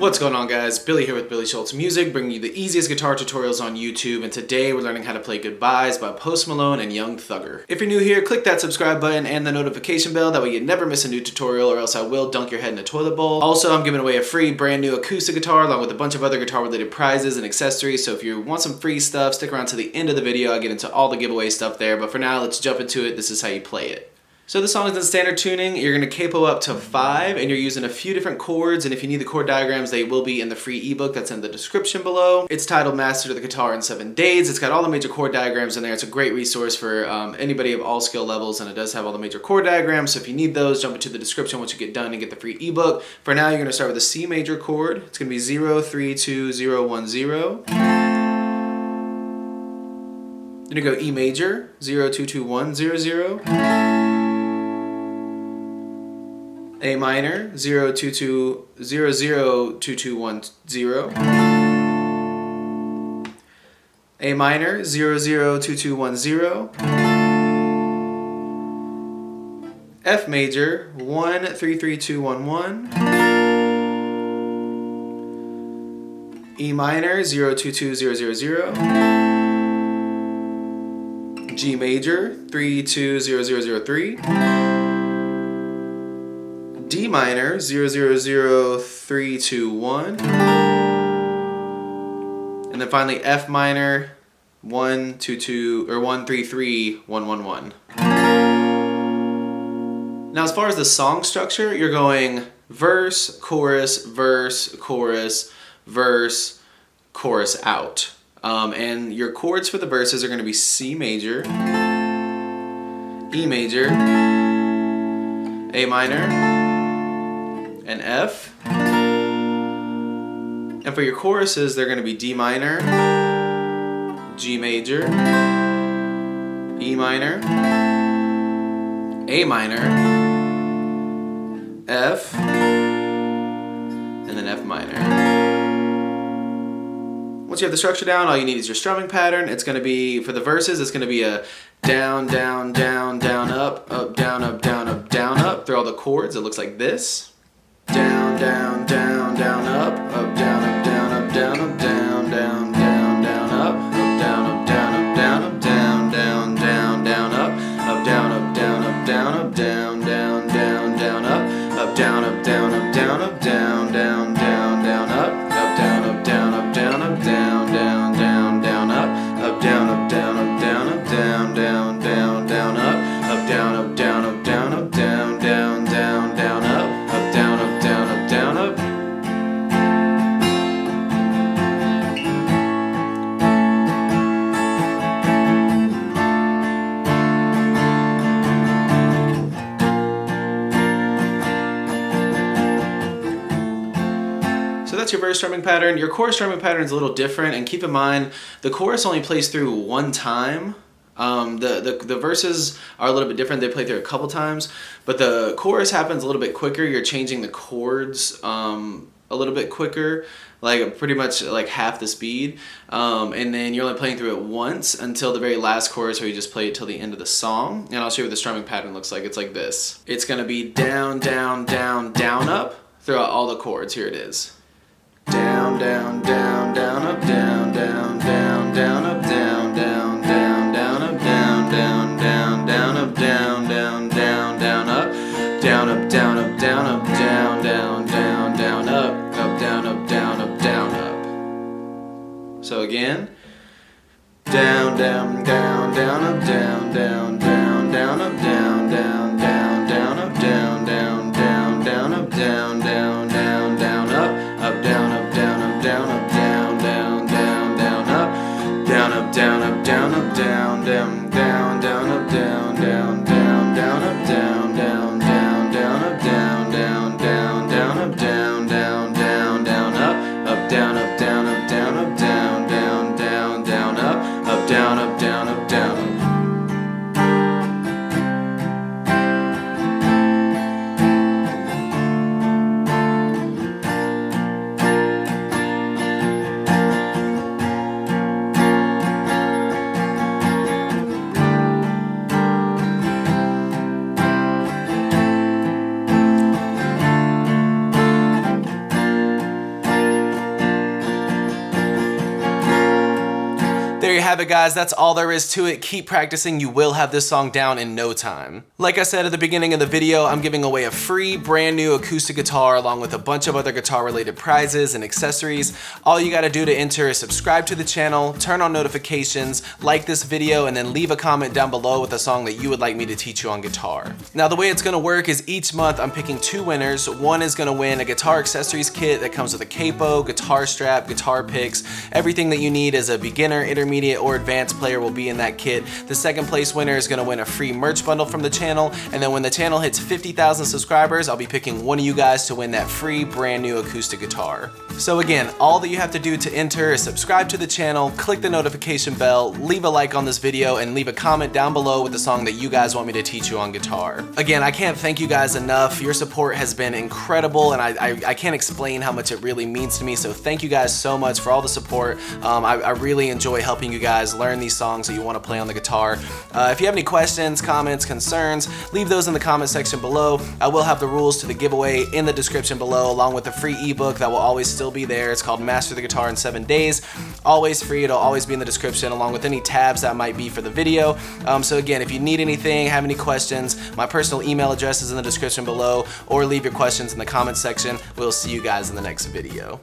What's going on, guys? Billy here with Billy Schultz Music, bringing you the easiest guitar tutorials on YouTube, and today we're learning how to play Goodbyes by Post Malone and Young Thugger. If you're new here, click that subscribe button and the notification bell, that way you never miss a new tutorial or else I will dunk your head in a toilet bowl. Also, I'm giving away a free brand new acoustic guitar along with a bunch of other guitar related prizes and accessories, so if you want some free stuff, stick around to the end of the video. I'll get into all the giveaway stuff there, but for now, let's jump into it. This is how you play it. So the song is in standard tuning. You're going to capo up to 5 and you're using a few different chords, and if you need the chord diagrams, they will be in the free ebook that's in the description below. It's titled Master the Guitar in 7 Days. It's got all the major chord diagrams in there. It's a great resource for anybody of all skill levels, and it does have all the major chord diagrams, so if you need those, jump into the description once you get done and get the free ebook. For now, you're going to start with a C major chord. It's going to be 0, 3, 2, 0, 1, 0. Then you go E major, 0, 2, 2, 1, 0, 0. A minor, 0, 2, 2, 0, 0, 2, 2, 1, 0. A minor, 0, 0, 2, 2, 1, 0. F major, 1, 3, 3, 2, 1, 1. E minor, 0, 2, 2, 0, 0, 0. G major, 3, 2, 0, 0, 0, 3. D minor, 0, 0, 0, 3, 2, 1. And then finally F minor, 1, 2, 2, or 1, 3, 3, 1, 1, 1. Now as far as the song structure, you're going verse, chorus, verse, chorus, verse, chorus out. And your chords for the verses are going to be C major, E major, A minor, and F. And for your choruses, they're going to be D minor, G major, E minor, A minor, F, and then F minor. Once you have the structure down, all you need is your strumming pattern. It's going to be, for the verses, it's going to be a down, down, down, down, up, down, up, down, up, down, up. Through all the chords, it looks like this. Down, down, down, down, up, down, up, down, up, down, up, down, down, down, down, up, down, up, down, up, down, up, down, down, down, down, up, down, up, down, up, down, up, down, down, down, down, up, down, up, down, up, down, up, down, down, down, down, up, down, up, down, up, down, up, down, down, down, down, up, down, up, down, up, down, up, down, down, down, down, up, down, up, down, up, down, up, down, down, down, down, up, down, up, down, up, down, up. So that's your verse strumming pattern. Your chorus strumming pattern is a little different, and keep in mind the chorus only plays through one time. The verses are a little bit different. They play through a couple times, but the chorus happens a little bit quicker. You're changing the chords a little bit quicker, like pretty much like half the speed, and then you're only playing through it once until the very last chorus, where you just play it till the end of the song. And I'll show you what the strumming pattern looks like. It's like this. It's gonna be down, down, down, down, up throughout all the chords. Here it is. Down, down, down, down, up, down, down, down, down, up, down, down, down, down, up, down, down, down, down, up, down, down, down, down, up, down, up, down, up, down, up, down, down, down, down, up, down, up, down, up, down, up. So again, down, down, down, down, up, down, down, down, down, up, down, down, down, down, up, down, down, down, down, up, down, down, down, down, up, down, up, down, up, down, up, down, down, down, down, up, down, up, down, up, down, up, down, down, down, down, up, down, down, down, down, up, down, down, down, down, up, down, down, down, down, up, down, down, down, down, up, down, up, down, up, down, up, down, down, down, down, up, down, up, down, up, down, up. have it, guys. That's all there is to it. Keep practicing. You will have this song down in no time. Like I said at the beginning of the video, I'm giving away a free brand new acoustic guitar along with a bunch of other guitar related prizes and accessories. All you gotta do to enter is subscribe to the channel, turn on notifications, like this video, and then leave a comment down below with a song that you would like me to teach you on guitar. Now the way it's gonna work is each month I'm picking 2 winners. One is gonna win a guitar accessories kit that comes with a capo, guitar strap, guitar picks. Everything that you need as a beginner, intermediate, or advanced player will be in that kit. The second place winner is gonna win a free merch bundle from the channel, and then when the channel hits 50,000 subscribers, I'll be picking one of you guys to win that free brand new acoustic guitar. So again, all that you have to do to enter is subscribe to the channel, click the notification bell, leave a like on this video, and leave a comment down below with the song that you guys want me to teach you on guitar. Again, I can't thank you guys enough. Your support has been incredible, and I can't explain how much it really means to me, so thank you guys so much for all the support. I really enjoy helping you guys learn these songs that you want to play on the guitar. If you have any questions, comments, concerns, leave those in the comment section below. I will have the rules to the giveaway in the description below, along with a free ebook that will always still be there. It's called Master the Guitar in 7 Days. Always free. It'll always be in the description, along with any tabs that might be for the video. So again, if you need anything, have any questions, my personal email address is in the description below, or leave your questions in the comment section. We'll see you guys in the next video.